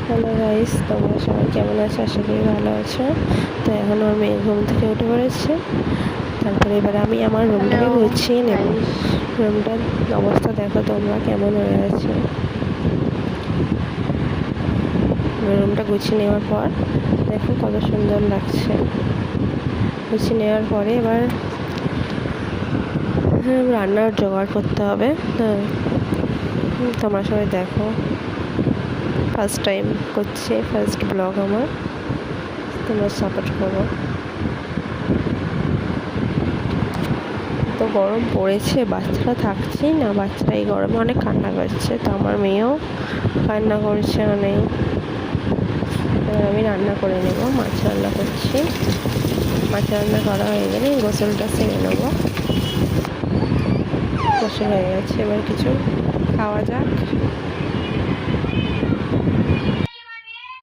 Hello guys, তোমরা সবাই কেমন আছো? আশা করি ভালো আছো। তো এখন আমার মেয়ে ঘুম থেকে উঠে পড়েছে। তারপরে এবারে আমি আমার রুমটাকে গুছিয়ে নেব। রুমটার অবস্থা দেখো তোমরা কেমন হয়ে আছে। রুমটা গুছিয়ে নেওয়ার পর দেখো কত সুন্দর লাগছে। গুছিয়ে নেওয়ার পরে এবার রান্নার জোগাড় করতে হবে। হ্যাঁ, তোমরা সবাই দেখো। ফার্স্ট টাইম করছি, ফার্স্ট ব্লগ আমার, তোমরা সাপোর্ট করো। তো গরম পড়েছে, বাচ্চারা থাকছেই না, বাচ্চারা এই গরমে অনেক কান্না করছে। তো আমার মেয়েও কান্না করছে অনেক। এবার আমি রান্না করে নেব। মাছ রান্না করছি। মাছ রান্না করা হয়ে গেলে গোসলটা সেরে নেব। গোসল হয়ে গেছে, এবার কিছু খাওয়া যাক।